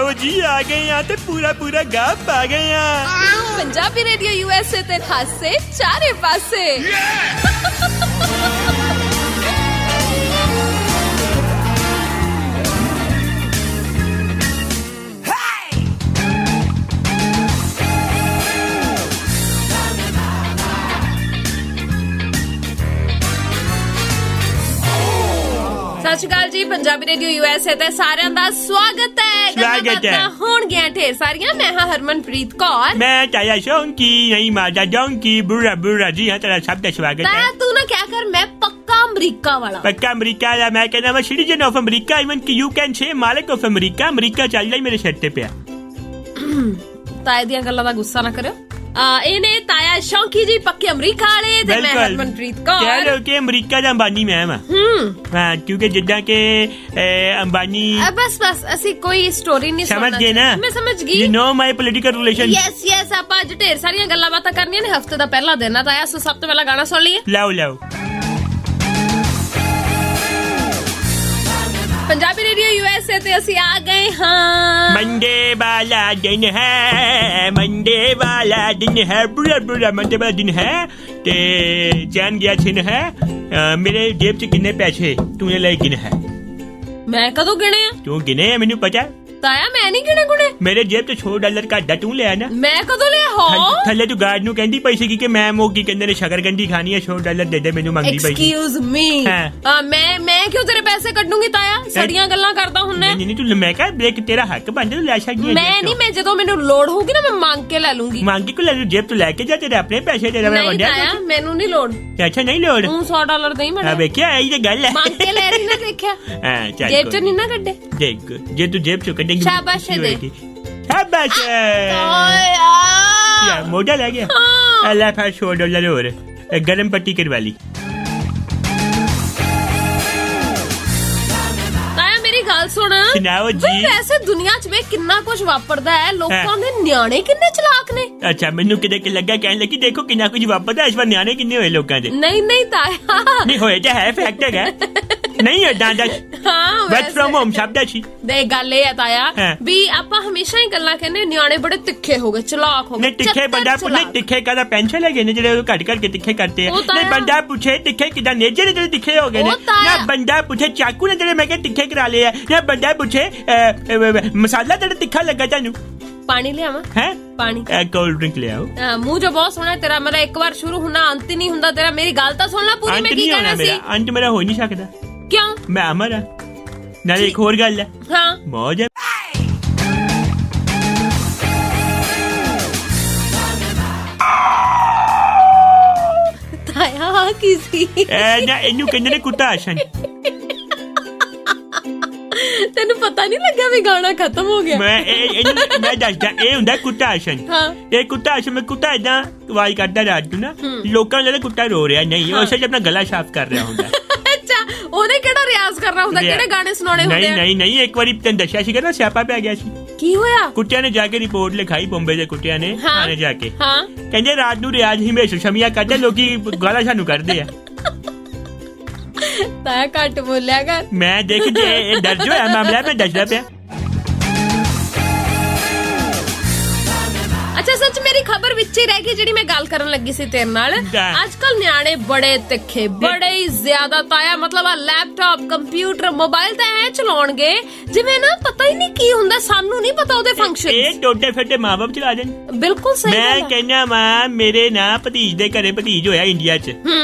सुनाओ जी, आ गए यहाँ ते पूरा गाप आ गए यहाँ। पंजाबी रेडियो यूएसए ते खासे चारे पासे। ਸਤਿ ਸ਼੍ਰੀ ਅਕਾਲ ਜੀ, ਪੰਜਾਬੀ ਰੇਡੀਓ यूएसए ਤੇ ਸਾਰਿਆਂ ਦਾ ਸਵਾਗਤ ਹੈ। ਸਵਾਗਤ ਹੈ। ਹੋਣਗੀਆਂ ਢੇਰ ਸਾਰੀਆਂ। ਮੈਂ ਹਾਂ ਹਰਮਨਪ੍ਰੀਤ ਕੌਰ। ਮੈਂ ਤਾਇਆ ਸ਼ੌਂਕੀ, ਨਹੀਂ ਮਾਦਾ ਡੋਂਕੀ, ਬੁਰਾ ਜੀ ਹਾਂ, ਤੇਰਾ ਸਭ ਦਾ ਸਵਾਗਤ ਹੈ। ਤੂੰ ਨਾ ਕਿਆ ਕਰ, ਮੈਂ ਪੱਕਾ ਅਮਰੀਕਾ ਵਾਲਾ। ਪੱਕਾ ਅਮਰੀਕਾ ਵਾਲਾ? ਮੈਂ ਕਹਿੰਦਾ ਮੈਂ ਸਿਟੀਜ਼ਨ ਆਫ ਅਮਰੀਕਾ, ਇਵਨ ਕਿ ਯੂ ਕੈਨ ਸੇ ਮਾਲਕ ਆਫ ਅਮਰੀਕਾ। ਅਮਰੀਕਾ ਚੱਲਦਾ ਹੀ ਮੇਰੇ ਸਿਰ ਤੇ ਪਿਆ। ਤਾਏ ਦੀਆਂ ਗੱਲਾਂ ਦਾ ਗੁੱਸਾ ਨਾ ਕਰਿਓ। ਇਹ ਨੇ ਤਾਇਆ ਸ਼ੌਂਕੀ ਜੀ, ਪੱਕੇ ਅਮਰੀਕਾ ਵਾਲੇ, ਤੇ ਮੈਂ ਹਰਮਨਪ੍ਰੀਤ ਕੌਰ। ਕਹਿ ਲਓ ਕਿ ਅਮਰੀਕਾ ਦਾ ਅੰਬਾਨੀ ਮੈਂ ਵਾਂ। ਹਾਂ, ਕਿਉਂਕਿ ਜਿੱਦਾਂ ਕਿ ਅੰਬਾਨੀ। ਬਸ ਅਸੀਂ ਕੋਈ ਸਟੋਰੀ ਨਹੀਂ ਸਮਝ ਗਏ ਨਾ? ਮੈਂ ਸਮਝ ਗਈ। You know my political relation. Yes ਆਪਾਂ ਅੱਜ ਢੇਰ ਸਾਰੀਆਂ ਗੱਲਾਂ ਬਾਤਾਂ ਕਰਨੀਆਂ ਨੇ। ਹਫਤੇ ਦਾ ਪਹਿਲਾ ਦਿਨ ਆ ਤਾਇਆ, ਸੋ ਸਭ ਤੋਂ ਪਹਿਲਾਂ ਗਾਣਾ ਸੁਣ ਲਈਏ। ਲਾਓ ਪੰਜਾਬੀ ਰੇਡੀਓ यूएसए ਤੇ ਅਸੀਂ ਆ ਗਏ ਹਾਂ। ਮੰਡੇ ਵਾਲਾ ਦਿਨ ਹੈ, ਮੰਡੇ ਵਾਲਾ ਦਿਨ ਹੈ, ਬੁਰਾ ਮੰਡੇ ਵਾਲਾ ਦਿਨ ਹੈ ਤੇ ਚੈਨ ਗਿਆ ਛਿਨ ਹੈ। ਮੇਰੇ ਜੇਬ 'ਚ ਕਿੰਨੇ ਪੈਸੇ ਤੂੰ ਲੈ ਗਿਣ ਹੈ? ਮੈਂ ਕਦੋਂ ਗਿਣੇ ਆ? ਤੂੰ ਗਿਣੇ? ਮੈਨੂੰ ਪਤਾ ਤਾਇਆ, ਮੈਂ ਨਹੀਂ ਗਿਣੇ ਗੁਣੇ। ਮੇਰੇ ਜੇਬ 'ਚ $100 ਘਾਟਾ ਤੂੰ ਲਿਆ ਨਾ। ਮੈਂ ਕਦੋਂ ਲਿਆ ਹੋ? ਥੱਲੇ ਤੂੰ ਗਾਰਡ ਨੂੰ ਕਹਿੰਦੀ ਪਈ ਸੀ ਕਿ ਮੈਂ ਮੋਗੀ ਕਹਿੰਦੇ ਨੇ ਸ਼ਕਰਕੰਦੀ ਖਾਣੀ ਹੈ, $100 ਦੇ ਦੇ ਮੈਨੂੰ ਮੰਗਦੀ ਪਈ ਸੀ। ਐਕਸਕਿਊਜ਼ ਮੀ, ਮੈਂ ਕਿਉਂ ਤੇਰੇ ਪੈਸੇ ਕੱਢੂੰਗੀ ਤਾਇਆ? ਸੜੀਆਂ ਗੱਲਾਂ ਕਰਦਾ ਹੁੰਨਾ। ਨਹੀਂ ਤੂੰ ਮੈਂ ਕਹਾਂ ਦੇਖ, ਤੇਰਾ ਹੱਕ ਬਣਦਾ, ਤੂੰ ਲੈ ਸਕਦੀ ਹੈ। ਮੈਂ ਜਦੋਂ ਮੈਨੂੰ ਲੋੜ ਹੋਊਗੀ ਨਾ, ਮੈਂ ਮੰਗ ਕੇ ਲੈ ਲੂੰਗੀ। ਮੰਗ ਕੇ ਲੈ ਲੂ, ਜੇਬ ਤੋਂ ਲੈ ਕੇ ਜਾ, ਤੇਰੇ ਆਪਣੇ ਪੈਸੇ ਤੇਰਾ ਮੈਂ ਵੰਡਿਆ। ਤਾਇਆ ਮੈਨੂੰ ਨਹੀਂ ਲੋੜ। ਅੱਛਾ ਨਹੀਂ ਲੋੜ? ਤੂੰ $100 ਦੇਈ ਮੈਨੂੰ। ਵੇਖਿਆ ਇਹ ਗੱਲ ਹੈ, ਮੰਗ ਕੇ ਲੈ ਰਹੀ ਨਾ, ਦੇਖਿਆ? ਹਾਂ ਚੱਲ, ਜੇਬ ਚ ਨਹੀਂ ਨਾ ਕੱਢੇ। ਦੇਖ ਜੇ ਤੂੰ ਜੇਬ ਚੋਂ ਕੱਢੇਂਗੀ ਸ਼ਾਬਾਸ਼ ਦੇ। ਸ਼ਾਬਾਸ਼ ਯਾਰ, ਮੋਢਾ ਲੈ ਗਿਆ। ਲੈ ਫਿਰ $100 ਹੋਰ ਗਰਮ ਪੱਟੀ ਕਰਵਾ ਲਈ। ਗੱਲ ਸੁਣਾਓ ਜੀ। ਵੈਸੇ ਦੁਨੀਆ 'ਚ ਵੇ ਕਿੰਨਾ ਕੁਝ ਵਾਪਰਦਾ ਹੈ। ਲੋਕਾਂ ਦੇ ਨਿਆਣੇ ਕਿੰਨੇ ਚਲਾਕ ਨੇ। ਅੱਛਾ, ਮੈਨੂੰ ਕਿਤੇ ਲੱਗਾ ਕਹਿਣ ਲੱਗੀ ਦੇਖੋ ਕਿੰਨਾ ਕੁਝ ਵਾਪਰਦਾ, ਇਸ ਵਾਰ ਨਿਆਣੇ ਕਿੰਨੇ ਹੋਏ ਲੋਕਾਂ ਦੇ। ਨਹੀਂ ਤਾਇਆ, ਨਹੀਂ ਹੋਏ ਤਾਂ ਹੈ, ਫੈਕਟ ਹੈਗਾ। ਨਹੀਂ ਏਦਾਂ ਦਾ ਵਰਕ ਫਰਮ ਹੋਮ ਸਭ ਦਾ ਸੀ। ਦੇ ਗੱਲ ਇਹ ਹੈ ਤਾਇਆ ਵੀ ਆਪਾਂ ਹਮੇਸ਼ਾ ਹੀ ਗੱਲਾਂ ਕਹਿੰਦੇ ਨਿਆਣੇ ਬੜੇ ਤਿੱਖੇ ਹੋ ਗਏ, ਚਲਾਕ ਹੋ ਗਏ। ਨਹੀਂ ਤਿੱਖੇ ਬੰਦਾ ਪੁੱਛੇ, ਤਿੱਖੇ ਕਾਹਦਾ ਪੈਨਸ਼ਨ ਹੈਗੇ ਨੇ ਜਿਹੜੇ ਘੱਟ ਕਰਕੇ ਤਿੱਖੇ ਕਰਤੇ ਆ। ਨਹੀਂ ਬੰਦਾ ਪੁੱਛੇ ਤਿੱਖੇ ਕਿਦਾਂ ਨੇਜੇ ਜਿਹੜੇ ਤਿੱਖੇ ਹੋ ਗਏ ਨੇ। ਨਾ ਬੰਦਾ ਪੁੱਛੇ ਚਾਕੂ ਨੇ ਜਿਹੜੇ ਮੈਂ ਕਿਹਾ ਤਿੱਖੇ ਕਰਾ ਲਏ ਆ। ਨਾ ਬੰਦਾ ਪੁੱਛੇ ਮਸਾਲਾ ਜਿਹੜਾ ਤਿੱਖਾ ਲੱਗਾ ਤੁਹਾਨੂੰ। ਪਾਣੀ ਲਿਆਵਾਂ? ਹੈ ਪਾਣੀ, ਕੋਲਡ ਡਰਿੰਕ ਲਿਆਓ। ਮੂੰਹ ਜੋ ਬਹੁਤ ਸੋਹਣਾ ਤੇਰਾ, ਮੇਰਾ ਇੱਕ ਵਾਰ ਸ਼ੁਰੂ ਹੋਣਾ ਅੰਤ ਹੀ ਨਹੀਂ ਹੁੰਦਾ ਤੇਰਾ। ਮੇਰੀ ਗੱਲ ਤਾਂ ਸੁਣ ਲੈ ਪੂਰੀ, ਮੈਂ ਕੀ ਕਹਿਣਾ ਸੀ। ਅੰਤ ਮੇਰਾ ਹੋ ਨਹੀਂ ਸਕਦਾ। ਕਿਉਂ? ਮੈਂ ਅਮਰ ਆ। ਨਾਲੇ ਇੱਕ ਹੋਰ ਗੱਲ ਹੈ। ਹਾਂ ਮੌਜ ਹੈ। ਤਾਇਆ ਕੀ ਸੀ? ਨਾ ਇਹਨੂੰ ਕਹਿੰਦੇ ਨੇ ਕੁੱਤਾ ਆਸ਼ਨ। ਤੈਨੂੰ ਪਤਾ ਨਹੀਂ ਲੱਗਾ ਵੀ ਗਾਣਾ ਖਤਮ ਹੋ ਗਿਆ? ਮੈਂ ਦੱਸਦਾ, ਇਹ ਹੁੰਦਾ ਕੁੱਤਾ ਆਸ਼ਨ। ਇਹ ਕੁੱਤਾ ਆਸ਼ਨ ਮੈਂ ਕੁੱਤਾ ਏਦਾਂ ਆਵਾਜ਼ ਕਰਦਾ ਰਾਤ ਨੂੰ ਨਾ, ਲੋਕਾਂ ਨੂੰ ਕੁੱਤਾ ਰੋ ਰਿਹਾ ਨਹੀਂ, ਉਹ ਸਿਰਫ ਆਪਣਾ ਗਲਾ ਸਾਫ਼ ਕਰ ਰਿਹਾ ਹੁੰਦਾ। ਉਹਨੇ ਕਿਹੜਾ ਰਿਆਜ਼ ਕਰਨਾ ਹੁੰਦਾ, ਕਿਹੜੇ ਗਾਣੇ ਸੁਣਾਉਣੇ ਹੁੰਦੇ ਆ? ਨਹੀਂ ਇੱਕ ਵਾਰੀ ਤੈਨੂੰ ਦੱਸਿਆ ਸੀਗਾ ਨਾ, ਸਿਆਪਾ ਪੈ ਗਿਆ ਸੀ। ਕੀ ਹੋਇਆ? ਕੁੱਤਿਆਂ ਨੇ ਜਾ ਕੇ ਰਿਪੋਰਟ ਲਿਖਾਈ, ਬੰਬੇ ਦੇ ਕੁੱਤਿਆਂ ਨੇ ਥਾਣੇ ਜਾ ਕੇ। ਕਹਿੰਦੇ ਰਾਤ ਨੂੰ ਰਿਆਜ਼ ਹੀ ਹਮੇਸ਼ਾ ਸ਼ਮੀਆਂ ਕਰਦੇ, ਲੋਕੀ ਗਾਲਾਂ ਸਾਨੂੰ ਕੱਢਦੇ ਆ। ਤਾਂ ਘੱਟ ਬੋਲਿਆ ਕਰ। ਮੈਂ ਦੇਖ ਜੇ ਦਰਜ ਹੋਇਆ ਮਾਮਲਾ, ਮੈਂ ਦੱਸਦਾ ਪਿਆ। ਅੱਛਾ ਸੱਚ, ਮੇਰੀ ਖਬਰ ਵਿੱਚ ਹੀ ਰਹਿ ਗਈ ਜਿਹੜੀ ਮੈਂ ਗੱਲ ਕਰਨ ਲੱਗੀ ਸੀ ਤੇਰੇ ਨਾਲ। ਅੱਜ ਕੱਲ ਨਿਆਣੇ ਬੜੇ ਤਿੱਖੇ, ਬੜੇ ਹੀ ਜ਼ਿਆਦਾ ਤਾਇਆ। ਮਤਲਬ ਆ ਲੈਪਟਾਪ, ਕੰਪਿਊਟਰ, ਮੋਬਾਈਲ ਤਾਂ ਐ ਚਲਾਉਣਗੇ ਜਿਵੇਂ ਨਾ ਪਤਾ ਹੀ ਨਹੀਂ ਕੀ ਹੁੰਦਾ। ਸਾਨੂੰ ਨਹੀਂ ਪਤਾ ਉਹਦੇ ਫੰਕਸ਼ਨ। ਇਹ ਟੋਟੇ ਫੱਟੇ ਮਾਂ-ਬਾਪ ਚਲਾ ਦੇਣ। ਬਿਲਕੁਲ ਸਹੀ। ਮੈਂ ਕਹਿੰਦਾ ਮਾਂ, ਮੇਰੇ ਨਾ ਭਤੀਜ ਦੇ ਘਰੇ ਭਤੀਜ ਹੋਇਆ ਇੰਡੀਆ 'ਚ,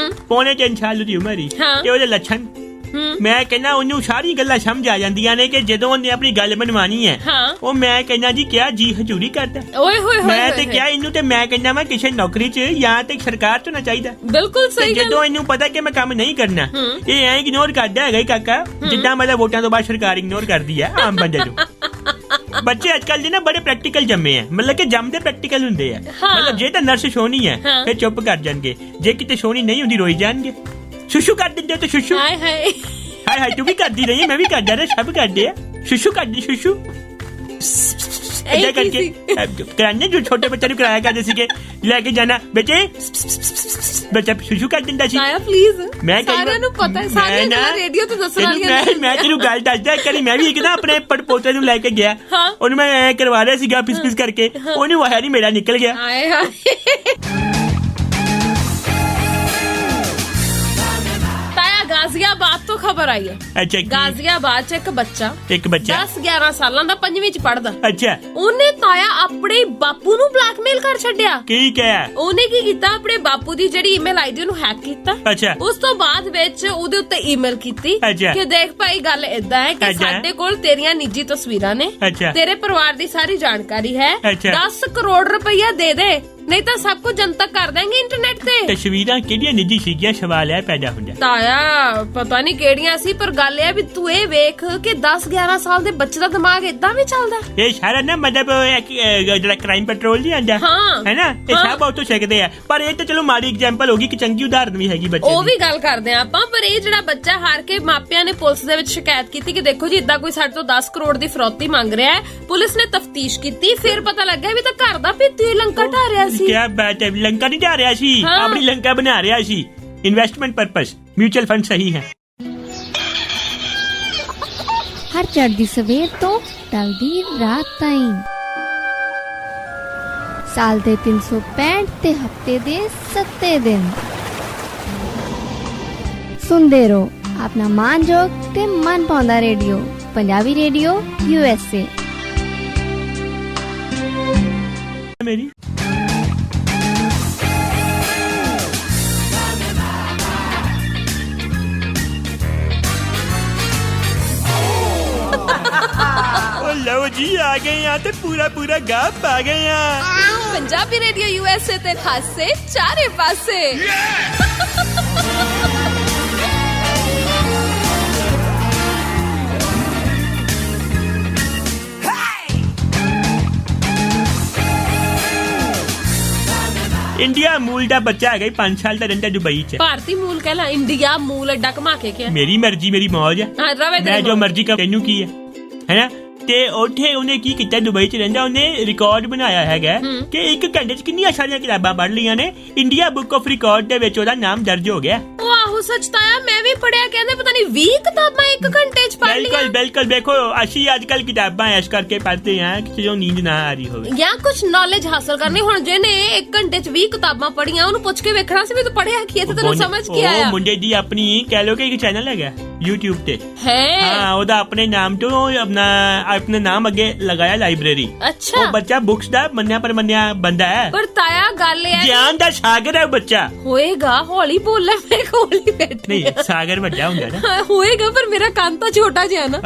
ਪੌਣੇ 3 ਸਾਲ ਦੀ ਉਮਰ ਹੀ, ਤੇ ਉਹਦੇ ਲੱਛਣ ਮੈਂ ਕਹਿੰਦਾ ਉਹਨੂੰ ਸਾਰੀ ਗੱਲਾਂ ਸਮਝ ਆ ਜਾਂਦੀਆਂ ਨੇ ਕਿ ਜਦੋਂ ਉਹਨੇ ਆਪਣੀ ਗੱਲ ਬਣਵਾਣੀ ਹੈ। ਉਹ ਮੈਂ ਕਹਿੰਦਾ ਜੀ ਕਿਆ ਜੀ ਹਜ਼ੂਰੀ ਕਰਦਾ। ਮੈਂ ਤੇ ਕਿਹਾ ਇਹਨੂੰ ਤੇ ਮੈਂ ਕਹਿੰਦਾ ਮੈਂ ਕਿਸੇ ਨੌਕਰੀ 'ਚ ਜਾਂ ਤੇ ਸਰਕਾਰ 'ਚ ਹੋਣਾ ਚਾਹੀਦਾ। ਬਿਲਕੁਲ ਸਹੀ। ਜਦੋਂ ਇਹਨੂੰ ਪਤਾ ਕਿ ਮੈਂ ਕੰਮ ਨਹੀਂ ਕਰਨਾ, ਇਹ ਐਂ ਇਗਨੋਰ ਕਰਦਾ ਹੈਗਾ ਕਾਕਾ, ਜਿੱਦਾਂ ਮਤਲਬ ਵੋਟਾਂ ਤੋਂ ਬਾਅਦ ਸਰਕਾਰ ਇਗਨੋਰ ਕਰਦੀ ਹੈ ਆਮ ਬੰਦੇ ਨੂੰ। ਬੱਚੇ ਅੱਜ ਕੱਲ ਦੇ ਨਾ ਬੜੇ ਪ੍ਰੈਕਟੀਕਲ ਜੰਮੇ ਆ, ਮਤਲਬ ਕਿ ਜੰਮਦੇ ਪ੍ਰੈਕਟੀਕਲ ਹੁੰਦੇ ਆ। ਮਤਲਬ ਜੇ ਤਾਂ ਨਰਸ ਸੋਹਣੀ ਹੈ ਫਿਰ ਚੁੱਪ ਕਰ ਜਾਣਗੇ, ਜੇ ਕਿਤੇ ਸੋਹਣੀ ਨਹੀਂ ਹੁੰਦੀ ਰੋਈ ਜਾਣਗੇ। ਸ਼ੁਸ਼ੂ ਕਰ ਦਿੰਦੇ ਤੇ ਸ਼ੁਸ਼ੂ। ਹਾਏ ਤੂੰ ਵੀ ਕਰਦੀ ਰਹੀ, ਮੈਂ ਵੀ ਕਰਦਾ ਰਿਹਾ, ਸਭ ਕਰਦੇ ਆ। ਸ਼ੁਸ਼ੂ ਕਰਦੀ ਸ਼ੁਸ਼ੂ। ਏਦਾਂ ਕਰਕੇ ਕਰਾਨੇ ਜੋ ਛੋਟੇ ਬੱਚਿਆਂ ਨੂੰ ਕਰਾਇਆ ਕਰਦੇ ਸੀਗੇ, ਲੈ ਕੇ ਜਾਣਾ ਬੇਟੇ ਬੱਚਾ ਸ਼ੁਸ਼ੂ ਕਰ ਦਿੰਦਾ ਸੀ। ਤਾਇਆ ਪਲੀਜ਼, ਮੈਂ ਸਾਰਿਆਂ ਨੂੰ ਪਤਾ ਹੈ, ਸਾਰੀਆਂ ਗੱਲਾਂ ਰੇਡੀਓ ਤੇ ਦੱਸਣ ਵਾਲੀਆਂ। ਮੈਂ ਤੈਨੂੰ ਗੱਲ ਦੱਸਦਾ, ਕਰੀ ਮੈਂ ਵੀ ਇੱਕ ਨਾ ਆਪਣੇ ਪੜਪੋਤੇ ਨੂੰ ਲੈ ਕੇ ਗਿਆ, ਉਹਨੂੰ ਮੈਂ ਐ ਕਰਵਾ ਰਿਹਾ ਸੀਗਾ ਪਿਸ ਕਰਕੇ, ਉਹਨੂੰ ਆਇਆ ਨਹੀਂ, ਮੇਰਾ ਨਿਕਲ ਗਿਆ। ਹਾਏ ਹਾਏ। गाजियाबाद तो खबर आई है। अच्छा, गाजियाबाद च एक बच्चा 10-11 ਸਾਲਾਂ ਦਾ 5ਵੀਂ ਚ ਪੜਦਾ। ਅੱਛਾ, ਉਹਨੇ ਤਾਇਆ ਆਪਣੇ ਬਾਪੂ ਨੂੰ ਬਲੈਕਮੇਲ ਕਰ ਛੱਡਿਆ। ਕੀ ਕਹਿਆ? ਉਹਨੇ ਕੀ ਕੀਤਾ, ਆਪਣੇ ਬਾਪੂ ਦੀ ਜਿਹੜੀ ਈਮੇਲ ਆਈਡੀ ਨੂੰ ਹੈਕ ਕੀਤਾ। ਅੱਛਾ, ਉਸ ਤੋਂ ਬਾਅਦ ਵਿੱਚ ਉਹਦੇ ਉੱਤੇ ਈਮੇਲ ਕੀਤੀ ਕਿ ਦੇਖ ਭਾਈ ਗੱਲ ਏਦਾਂ ਹੈ ਕਿ ਸਾਡੇ ਕੋਲ ਤੇਰੀਆਂ ਨਿੱਜੀ ਤਸਵੀਰਾਂ ਨੇ, ਤੇਰੇ ਪਰਿਵਾਰ ਦੀ ਸਾਰੀ ਜਾਣਕਾਰੀ ਹੈ, 10 ਕਰੋੜ ਰੁਪਇਆ ਦੇ ਦੇ, ਨਹੀਂ ਤਾਂ ਸਭ ਕੁਝ ਜਨਤਕ ਕਰ ਦੇਂਗੇ ਇੰਟਰਨੈਟ ਤੇ। ਤਸਵੀਰਾਂ ਕਿਹੜੀਆਂ ਨਿੱਜੀ ਸੀਗੀਆਂ, ਸਵਾਲ ਹੈ ਪੈਦਾ ਹੁੰਦਾ। ਤਾਇਆ ਪਤਾ ਨਹੀਂ ਕਿਹੜੀਆਂ ਸੀ, ਪਰ ਗੱਲ ਇਹ ਵੀ ਤੂੰ ਇਹ ਵੇਖ ਕਿ 10-11 ਸਾਲ ਦੇ ਬੱਚੇ ਦਾ ਦਿਮਾਗ ਏਦਾਂ ਵੀ ਚੱਲਦਾ। ਇਹ ਸਾਰਾ ਨਾ ਮਤਲਬ ਜਿਹੜਾ ਕ੍ਰਾਈਮ ਪੈਟਰੋਲ ਨਹੀਂ ਆਂਦਾ ਹੈ ਨਾ, ਇਹ ਸਭ ਉਹ ਤੋਂ ਸਿੱਖਦੇ ਆ। ਪਰ ਇਹ ਤਾਂ ਚਲੋ ਮਾੜੀ ਐਗਜ਼ਾਮਪਲ ਹੋਗੀ, ਕਿ ਚੰਗੀ ਉਦਾਹਰਨ ਵੀ ਹੈਗੀ ਬੱਚੇ ਦੀ। ਉਹ ਵੀ ਗੱਲ ਕਰਦੇ ਆ ਆਪਾਂ, ਪਰ ਇਹ ਜਿਹੜਾ ਬੱਚਾ ਹਾਰ ਕੇ ਮਾਪਿਆਂ ਨੇ ਪੁਲਿਸ ਦੇ ਵਿੱਚ ਸ਼ਿਕਾਇਤ ਕੀਤੀ ਕਿ ਦੇਖੋ ਜੀ ਇਦਾਂ ਕੋਈ ਸਾਡੇ ਤੋਂ 10 ਕਰੋੜ ਦੀ ਫਰੌਤੀ ਮੰਗ ਰਿਹਾ ਹੈ। ਪੁਲਿਸ ਨੇ ਤਫਤੀਸ਼ ਕੀਤੀ, ਫਿਰ ਪਤਾ ਲੱਗਿਆ ਵੀ ਤਾਂ ਘਰ ਦਾ ਭਿੱਤੀ ਲੰਕਾ ਢਾ ਰਿਹਾ ਸੀ। ਕਿਆ ਬਾਤ ਹੈ, ਲੰਕਾ ਨਹੀਂ ਢਾ ਰਿਹਾ ਸੀ, ਆਪਣੀ ਲੰਕਾ ਬਣਾ ਰਿਹਾ ਸੀ। ਇਨਵੈਸਟਮੈਂਟ ਪਰਪਸ, म्यूचुअल फंड सही है। हर चढ़दी सवेर तो टलदी रात ताईं, साल दे 365 ते हफ्ते दे 7 दिन सुनदे रहो अपना मानजोग ते मन पाउंदा रेडियो, पंजाबी रेडियो USA। मेरी ਲਓ ਜੀ, ਆ ਗਏ ਆ ਤੇ ਪੂਰਾ ਗੱਪ ਆ ਗਏ ਆ। ਪੰਜਾਬੀ ਰੇਡੀਓ USA ਤੇ ਖਾਸੇ ਚਾਰੇ ਪਾਸੇ। ਇੰਡੀਆ ਮੂਲ ਦਾ ਬੱਚਾ ਹੈਗਾ, 5 ਸਾਲ ਦਾ ਰਹਿੰਦਾ ਦੁਬਈ ਚ। ਭਾਰਤੀ ਮੂਲ ਕਹਿਲਾ, ਇੰਡੀਆ ਮੂਲ ਅੱਡਾ ਘਮਾ ਕੇ ਕਿਹਾ। ਮੇਰੀ ਮਰਜ਼ੀ ਮੇਰੀ ਮੌਜ ਹੈ, ਮੈਂ ਜੋ ਮਰਜ਼ੀ ਕਰ, ਤੈਨੂੰ ਕੀ ਹੈ ਨਾ। ਤੇ ਉੱਥੇ ਉਹਨੇ ਕੀ ਕੀਤਾ, ਦੁਬਈ ਚ ਰਹਿੰਦਾ, ਉਹਨੇ ਰਿਕਾਰਡ ਬਣਾਇਆ ਹੈਗਾ ਕਿ 1 ਘੰਟੇ ਚ ਕਿੰਨੀਆਂ ਸਾਰੀਆਂ ਕਿਤਾਬਾਂ ਪੜ੍ਹ ਲਈਆਂ ਨੇ। ਇੰਡੀਆ ਬੁੱਕ ਆਫ ਰਿਕਾਰਡ ਦੇ ਵਿੱਚ ਉਹਦਾ ਨਾਮ ਦਰਜ ਹੋ ਗਿਆ। ਆਹੋ ਸੱਚ ਤਾਇਆ, ਮੈਂ ਵੀ ਪੜਿਆ, ਕਹਿੰਦੇ ਪਤਾ ਨਹੀਂ 20 ਕਿਤਾਬਾਂ 1 ਘੰਟੇ ਚ ਪੜ੍ਹ ਲਈਆਂ। ਬਿਲਕੁਲ ਦੇਖੋ, ਅਸੀਂ ਅੱਜ ਕੱਲ ਕਿਤਾਬਾਂ ਇਸ ਕਰਕੇ ਪੜ੍ਹਦੇ ਹਾਂ ਕਿ ਜੋ ਨੀਂਦ ਨਾ ਆ ਰਹੀ ਹੋਵੇ ਜਾਂ ਕੁਝ ਨੌਲੇਜ ਹਾਸਲ ਕਰਨੀ। ਹੁਣ ਜਿਹਨੇ 1 ਘੰਟੇ ਚ 20 ਕਿਤਾਬਾਂ ਪੜ੍ਹੀਆਂ, ਉਹਨੂੰ ਪੁੱਛ ਕੇ ਵੇਖਣਾ ਸੀ ਵੀ ਤੂੰ ਪੜਿਆ ਕੀ ਹੈ, ਤੇ ਤੈਨੂੰ ਸਮਝ ਕੀ ਆਇਆ। ਉਹ ਮੁੰਡੇ ਦੀ ਆਪਣੀ ਕਹਿ ਲੋ ਕਿ ਇੱਕ ਚੈਨਲ ਹੈਗਾ YouTube ਤੇ ਹੈ, ਹਾਂ, ਉਹਦਾ ਆਪਣੇ ਨਾਮ ਤੋਂ ਆਪਣਾ ਨਾਮ ਅੱਗੇ ਲਗਾਇਆ ਲਾਇਬ੍ਰੇਰੀ। ਅੱਛਾ, ਉਹ ਬੱਚਾ ਬੁੱਕਸ ਦਾ ਮੰਨਿਆ ਬੰਦਾ ਹੈ। ਪਰ ਤਾਇਆ ਗੱਲ ਇਹ ਹੈ, ਗਿਆਨ ਦਾ ਸਾਗਰ ਹੈ ਬੱਚਾ। ਹੋਏਗਾ, ਹੌਲੀ ਬੋਲ ਲੈ, ਮੇਰੇ ਕੋਲ ਹੀ ਬੈਠ। ਨਹੀਂ, ਸਾਗਰ ਵੱਡਾ ਹੁੰਦਾ ਨਾ। ਹੋਏਗਾ, ਪਰ ਮੇਰਾ ਕੰਨ ਤਾਂ ਛੋਟਾ ਜਿਹਾ ਨਾ।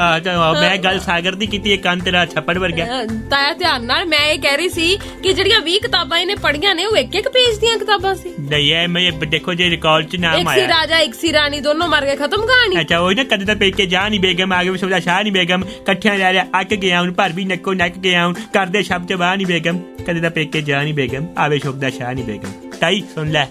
ਮੈਂ ਗੱਲ ਸਾਗਰ ਦੀ ਕੀਤੀ, ਇਹ ਕੰਨ ਤੇਰਾ ਛੱਪੜ ਵਰਗਾ। ਤਾਇਆ ਧਿਆਨ ਨਾਲ, ਮੈਂ ਇਹ ਕਹਿ ਰਹੀ ਸੀ ਕਿ ਜਿਹੜੀਆਂ 20 ਕਿਤਾਬਾਂ ਇਹਨੇ ਪੜ੍ਹੀਆਂ ਨੇ, ਉਹ 1-1 ਪੇਜ ਦੀਆਂ ਕਿਤਾਬਾਂ ਸੀ। ਨਹੀਂ, ਇਹ ਮੈਂ ਦੇਖੋ ਜੇ ਰਿਕਾਰਡ ਚ ਨਾਮ ਆਇਆ, ਇੱਕ ਸੀ ਰਾਜਾ ਇੱਕ ਸੀ ਰਾਣੀ, ਦੋਨੋਂ ਮਰ ਗਏ, ਖਤਮ ਕਹਾਣੀ। ਅੱਛਾ, ਉਹ ਨਾ ਕਦੇ ਤਾਂ ਪੇਕੇ ਜਾ ਨਹੀਂ ਬੇਗਮ, ਆਗੇ ਵੀ ਸੋਚਦਾ ਸ਼ਾਹ ਨਹੀਂ ਬੇਗਮ, ਇਕੱਠਿਆਂ ਲੈ ਲਿਆ, ਅੱਕ ਗਿਆ ਹੁਣ, ਭਰ ਵੀ ਨੱਕੋ ਨੱਕ ਗਿਆ ਹੁਣ, ਕਰਦੇ ਸ਼ਬਦ ਬਾਹ ਨਹੀਂ ਬੇਗਮ, ਕਦੇ ਤਾਂ ਪੇਕੇ ਜਾ ਨਹੀਂ ਬੇਗਮ, ਆਵੇ ਸ਼ੋਭਦਾ ਸ਼ਾਹ ਨਹੀਂ ਬੇਗਮ। ਤਾਈ ਸੁਣ ਲੈ,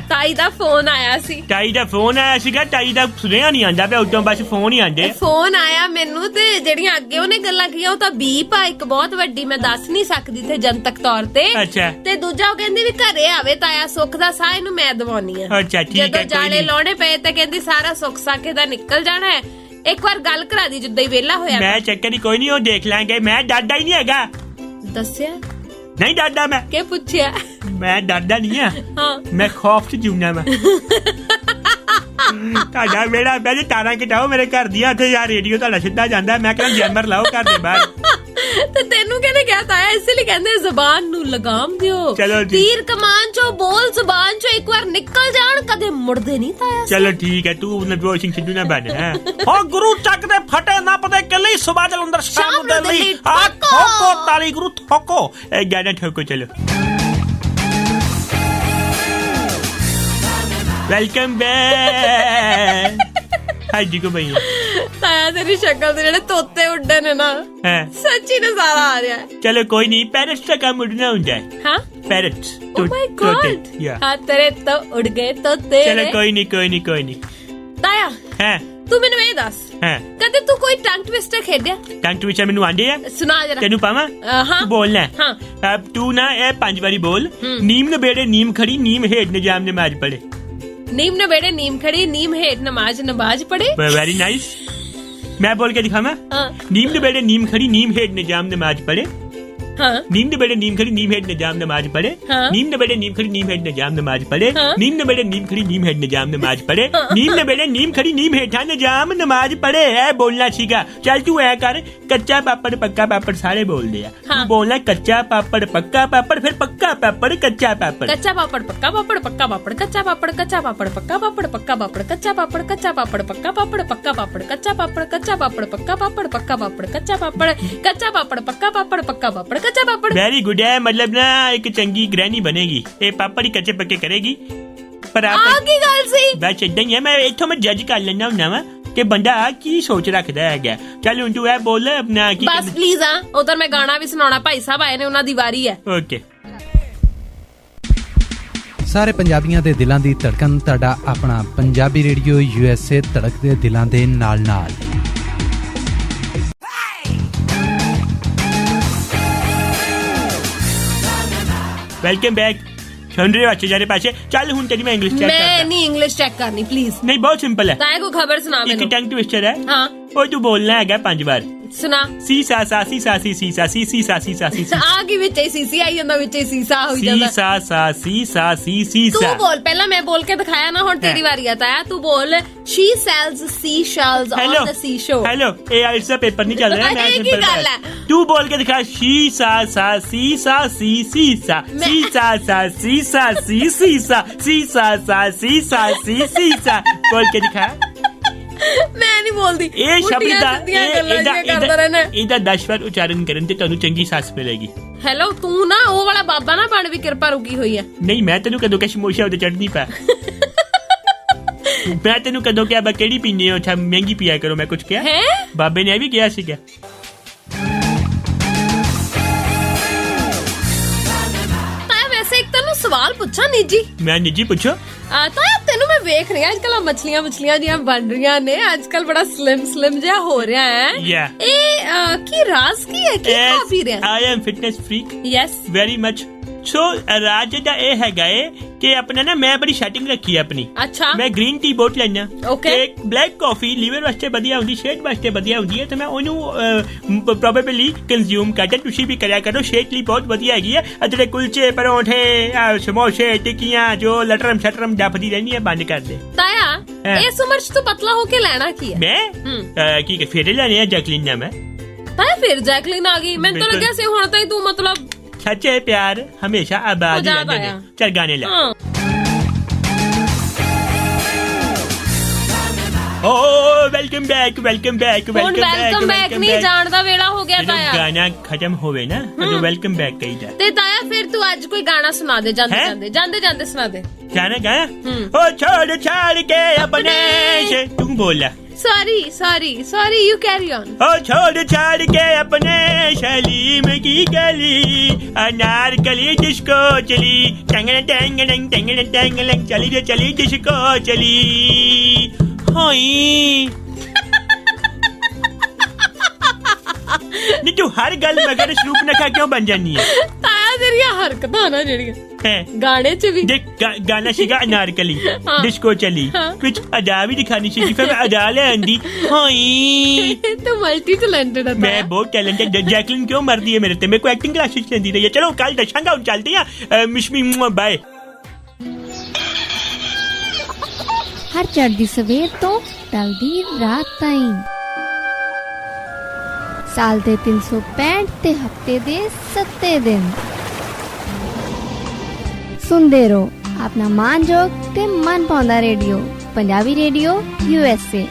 ਤਾਈ ਦਾ ਫੋਨ ਆਇਆ ਸੀ। ਤਾਈ ਦਾ ਫੋਨ ਆਇਆ ਸੀਗਾ, ਤਾਈ ਦਾ ਸੁਣਿਆ ਨਹੀਂ ਆਂਦਾ ਪਿਆ, ਉਦੋਂ ਬਸ ਫੋਨ ਹੀ ਆਂਦੇ। ਫੋਨ ਆਇਆ ਮੈਨੂੰ, ਤੇ ਜਿਹੜੀਆਂ ਅੱਗੇ ਉਹਨੇ ਗੱਲਾਂ ਕੀਆਂ ਉਹ ਤਾਂ ਬੀਪ ਆ, ਇੱਕ ਬਹੁਤ ਵੱਡੀ, ਮੈਂ ਦੱਸ ਨਹੀਂ ਸਕਦੀ ਤੇ ਜਨਤਕ ਤੌਰ ਤੇ। ਅੱਛਾ, ਤੇ ਦੂਜਾ ਉਹ ਕਹਿੰਦੀ ਵੀ ਘਰੇ ਆਵੇ ਤਾਇਆ, ਸੁੱਖ ਦਾ ਸਾਹ ਇਹਨੂੰ ਮੈਂ ਦਵਾਉਣੀ ਆ। ਅੱਛਾ ਠੀਕ ਹੈ, ਜਦੋਂ ਜਾਲੇ ਲਾਉਣੇ ਪਏ ਤੇ ਕਹਿੰਦੀ ਸਾਰਾ ਸੁੱਖ ਸਾਕੇ ਦਾ ਨਿਕਲ ਜਾਣਾ ਹੈ। ਇੱਕ ਵਾਰ ਗੱਲ ਕਰਾ ਦੀ ਜਿੱਦਾਂ ਹੀ ਵਿਹਲਾ ਹੋਇਆ। ਮੈਂ ਚੱਕਰ ਹੀ ਕੋਈ ਨਹੀਂ, ਉਹ ਦੇਖ ਲਾਂਗੇ। ਮੈਂ ਡਰਦਾ ਹੀ ਨਹੀਂ ਹੈਗਾ। ਦੱਸਿਆ ਨਹੀਂ ਡਰਦਾ ਮੈਂ। ਕੀ ਪੁੱਛਿਆ? ਮੈਂ ਡਰਦਾ ਨਹੀਂ ਆ, ਮੈਂ ਖੌਫ ਚ ਜਿਉਣਾ ਮੈਂ। ਤੁਹਾਡਾ ਮੇਰਾ ਬੈਠੇ ਤਾਰਾਂ ਘਟਾਓ ਮੇਰੇ ਘਰ ਦੀਆਂ, ਉੱਥੇ ਯਾਰ ਰੇਡੀਓ ਤੁਹਾਡਾ ਸਿੱਧਾ ਜਾਂਦਾ, ਮੈਂ ਕਹਿੰਦਾ ਜੈਮਰ ਲਾਓ ਘਰ ਦੇ ਬਾਹਰ। ਤੇ ਤੈਨੂੰ ਕਹਿੰਦੇ ਕਿਹਾ ਤਾਇਆ, ਇਸੇ ਲਈ ਕਹਿੰਦੇ ਜ਼ਬਾਨ ਨੂੰ ਲਗਾਮ ਦਿਓ। ਚਲੋ ਤੀਰ ਕਮਾਨ ਚੋਂ ਬੋਲ ਜ਼ਬਾਨ ਚੋਂ ਇੱਕ ਵਾਰ ਨਿਕਲ ਜਾਣ, ਕਦੇ ਮੁੜਦੇ ਨਹੀਂ ਤਾਇਆ। ਚਲੋ ਠੀਕ ਹੈ, ਤੂੰ ਨਵਜੋਤ ਸਿੰਘ ਸਿੱਧੂ ਨਾ ਬਣ। ਹੈ ਹੋ ਗੁਰੂ ਚੱਕ ਦੇ ਫਟੇ ਨਾ ਪਤੇ ਕੱਲੀ ਸੁਬਾ ਜਲੰਧਰ ਸ਼ਾਮ ਦੇ ਲਈ ਆ ਠੋਕੋ ਤਾਲੀ ਗੁਰੂ ਠੋਕੋ, ਇਹ ਗਾਣਾ ਠੋਕੋ। ਚਲੋ ਵੈਲਕਮ ਬੈਕ। ਹਾਂਜੀ ਕੋ ਭਈਆ, ਤਾਇਆ ਤੇਰੀ ਸ਼ਕਲ ਤੇ ਜਿਹੜੇ ਤੋਤੇ ਉੱਡੇ ਨੇ ਨਾ, ਸੱਚੀ ਨਜ਼ਾਰਾ ਆ ਰਿਹਾ। ਚਲੋ ਕੋਈ ਨਹੀਂ, ਪੈਰਟਸ ਦਾ ਕੰਮ ਉੱਡਣਾ ਹੁੰਦਾ ਹੈ। ਹਾਂ, ਪੈਰਟਸ। ਓ ਮਾਈ ਗॉड, ਹਾਂ ਤੇਰੇ ਤਾਂ ਉੱਡ ਗਏ ਤੋਤੇ। ਚਲੋ ਕੋਈ ਨਹੀਂ। ਤਾਇਆ ਹੈ ਤੂੰ ਮੈਨੂੰ ਇਹ ਦੱਸ ਹਾਂ ਕਦੇ ਤੂੰ ਕੋਈ ਟੰਗ ਟਵਿਸਟਰ ਖੇਡਿਆ? ਟੰਗ ਟਵਿਸਟਰ ਮੈਨੂੰ ਆਂਦੇ ਆ, ਸੁਣਾ ਜਰਾ। ਤੈਨੂੰ ਪਾਵਾਂ? ਹਾਂ ਤੂੰ ਬੋਲਣਾ ਹਾਂ। ਤੂੰ ਨਾ ਇਹ 5 ਵਾਰੀ ਬੋਲ। ਨੀਮ ਨਬੇੜੇ ਨੀਮ ਖੜੀ ਨੀਮ ਹੇਠ ਨਿਜਾਮ ਨਮਾਜ਼ ਪੜੇ। नीम न बेड़े नीम खड़ी नीम हेठ नमाज नमाज पढ़े। Very nice. मैं बोल के दिखावा। नीम नबेड़े नीम खड़ी नीम हेठ निजाम नमाज पढ़े। नीम नबेड़े नीम खड़ी नीम हेठ निजाम नमाज पढ़े। नीम नबेड़े नीम खड़ी नीम हेठ निजाम नमाज पढ़े। नीम नबेड़े नीम खड़ी नीम हेठ निजाम नमाज पढ़े। नीम नबेड़े नीम खड़ी नीम हेठा निजाम नमाज पढ़े। है बोलना सीखा। चल तू ऐ कर, कच्चा पापड़ पक्का पापड़ सारे बोल दिया। तू बोलना कच्चा पापड़ पक्का पापड़, फिर पक्का पापड़ कच्चा पापड़। कच्चा पापड़ पक्का पापड़ पक्का पापड़ कच्चा पापड़ कच्चा पापड़ पक्का पापड़ पक्का पापड़ कच्चा पापड़ कच्चा पापड़ पक्का पापड़ पक्का पापड़ कच्चा पापड़ कच्चा पापड़ पक्का पापड़ पक्का पापड़ कच्चा पापड़ कच्चा पापड़ पक्का पापड़ पक्का पापड़ कच्चा पापड़। वेरी गुड है, मतलब ना एक चंगी गृहिणी बनेगी। ये पापड़ ही कच्चे पक्के करेगी। पर आप आगे गल सी बस इदां ही है। मैं इथों मैं जज कर लेना हुंदा वा कि बंदा की सोच रखदा है। चल हुण तू ऐ बोल अपना की। बस प्लीज हां, उधर मैं गाना भी सुनाना। भाई साहब आए ने, उन्हां दी वारी है। ओके। ਸਾਰੇ ਪੰਜਾਬੀਆਂ ਦੇ ਦਿਲਾਂ ਦੀ ਧੜਕਨ ਤੁਹਾਡਾ ਆਪਣਾ ਪੰਜਾਬੀ ਰੇਡੀਓ USA ਧੜਕਦੇ ਦਿਲਾਂ ਦੇ ਨਾਲ ਨਾਲ। Welcome back. सुन रहे हो अच्छे सारे पासे। चल हुन तेरी मैं इंग्लिश चेक करता। मैं नहीं इंग्लिश चेक करनी प्लीज। नहीं बहुत सिंपल है। ताए को खबर सुना एक मैनू। टंग ट्विस्टर है। हां वो तू बोलना है 5 बार। सुना। सी सा सा सी सा सी सी सा सी सी सा सी सा सी सी आगे विच सीसी आई ਜਾਂਦਾ ਵਿੱਚ ਸੀਸਾ ਹੋਈ ਜਾਂਦਾ। सी सा सा सी सा सी सी तू सा। बोल पहला, मैं बोल के दिखाया ना, हुन तेरी बारी आता है। तू बोल she sells seashells on the seashore। Hello ए इसका पेपर नहीं चल रहा है। मैं एक ही गल है। तू बोल के दिखा। शी सा सा सी सा सी सी सा सी सा सा सी सा सी सी सा सी सा सा सी सा सी सी सा बोल के दिखा। मैं नहीं बोलदी। ਇਹ ਸ਼ਬਦ ਦਾ ਕਰਦਾ ਰਹਿਣਾ। ਇਹਦਾ 10 ਵਾਰ ਉਚਾਰਨ ਕਰਨ ਤੇ ਤੁਹਾਨੂੰ ਚੰਗੀ ਸਾਸ ਮਿਲੇਗੀ। ਹੈਲੋ ਤੂੰ ਨਾ ਉਹ ਵਾਲਾ ਬਾਬਾ ਨਾ ਬਣ ਵੀ ਕਿਰਪਾ ਰੁਕੀ ਹੋਈ ਆ। ਨਹੀਂ ਮੈਂ ਤੈਨੂੰ ਕਦੋਂ ਕਿ ਸਮੋਸ਼ਾ ਉਹਦੇ ਚੜਨੀ ਪਾ। ਮੈਂ ਤੈਨੂੰ ਕਦੋਂ ਕਿਹਾ ਬਾ ਕਿਹੜੀ ਪੀਣੀ ਹੋ ਅੱਛਾ ਮਹਿੰਗੀ ਪੀਆ ਕਰੋ। ਮੈਂ ਕੁਝ ਕਿਹਾ ਹੈ? ਬਾਬੇ ਨੇ ਇਹ ਵੀ ਕਿਹਾ ਸੀਗਾ। ਵੈਸੇ ਇੱਕ ਤੈਨੂੰ ਸਵਾਲ ਪੁੱਛਾਂ ਨਿੱਜੀ। ਮੈਂ ਨਿੱਜੀ ਪੁੱਛੋ। ਤਾਂ ਤੈਨੂੰ ਮੈਂ ਵੇਖ ਰਹੀ ਹਾਂ ਅੱਜ ਕੱਲ ਮਛਲੀਆਂ ਜੀਆਂ ਬਣ ਰਹੀਆਂ ਨੇ। ਅੱਜ ਕੱਲ ਬੜਾ ਸਲਿਮ ਜਿਹਾ ਹੋ ਰਿਹਾ ਹੈ। ਇਹ ਕੀ ਰਾਜ਼ ਕੀ ਹੈ? ਕੀ ਖਾ ਪੀ ਰਿਹਾ? I am fitness freak। Yes very much। ਸੋ ਰਾਜ ਦਾ ਇਹ ਹੈਗਾ ਏ ਕਿ ਆਪਣਾ ਨਾ ਮੈਂ ਬੜੀ ਸੈਟਿੰਗ ਰੱਖੀ ਹੈ ਆਪਣੀ। ਅੱਛਾ। ਮੈਂ ਗ੍ਰੀਨ ਟੀ ਬਹੁਤ ਲੈਣਾ। ਓਕੇ। ਤੇ ਬਲੈਕ ਕਾਫੀ ਲੀਵਰ ਵਾਸਤੇ ਵਧੀਆ ਹੁੰਦੀ, ਸਿਹਤ ਵਾਸਤੇ ਵਧੀਆ ਹੁੰਦੀ ਹੈ ਤੇ ਮੈਂ ਉਹਨੂੰ ਪ੍ਰੋਬੇਬਲੀ ਕੰਜ਼ਿਊਮ ਕਰਦਾ। ਤੁਸੀਂ ਵੀ ਕਰਿਆ ਕਰੋ, ਸਿਹਤ ਲਈ ਬਹੁਤ ਵਧੀਆ ਹੈਗੀ ਹੈ। ਜਿਹੜੇ ਕੁਲਚੇ ਪਰੌਂਠੇ ਸਮੋਸੇ ਟਿੱਕੀਆਂ ਜੋ ਲਟਰਮ ਛਟਰਮ ਡੱਫਦੀ ਰਹਿੰਦੀ ਹੈ ਬੰਦ ਕਰ ਦੇ। ਤਾਇਆ ਇਸ ਉਮਰ ਚ ਤੂੰ ਪਤਲਾ ਹੋ ਕੇ ਲੈਣਾ ਕੀ ਹੈ? ਮੈਂ ਕੀ ਫੇਰੇ ਲੈਣੇ ਆ ਜੈਕਲਿਨ ਨਾਲ। ਮੈਂ ਤਾਇਆ ਫਿਰ ਜੈਕਲਿਨ ਆ ਗਈ। ਮੈਨੂੰ ਤਾਂ ਲੱਗਿਆ ਸੀ ਹੁਣ ਤਾਂ ਤੂੰ ਮਤਲਬ सच्चे प्यार हमेशा आबाद रहने दे। चल गाने ला। ओ welcome back welcome back welcome back नहीं जानदा वेला हो गया ताया। गाना खत्म होवे ना तो वेलकम बैक कहीदा। ते ताया फिर तू आज कोई गाना सुना दे जांदे सुना दे। गाना गाया ओ छोड़ छाड़ के अपने से तू बोला। Sorry you carry on. ओ छोड़ छाड़ के अपने सलीम की गली अनारकली डिस्को चली टंगन टंगन टंगन टंगन चली डिस्को चली। हाय नी तू हर गल मगर शरूप नखा क्यों बन जानी है? ताया तेरिया हरकतां ना ਜਿਹੜੀਆਂ गाने च भी देख गाना सीगा अनारकली डिस्को चली कुछ अदा भी दिखानी चाहिए। फिर मैं अदा ले आंदी। हाय तू मल्टी टैलेंटेड है। मैं बहुत टैलेंटेड। जैकलिन क्यों मरदी है मेरे ते? मेरे को एक्टिंग क्लासेस लेंदी रही है। चलो कल दसांगा हुन चलते हैं। मिशमी बाय। हर चढ़दी सवेर तो टलदी रात ताईं साल दे 365 ते हफ्ते दे 7 दिन सुनते रहो अपना मानजोग ते मन पाउंदा रेडियो पंजाबी रेडियो USA।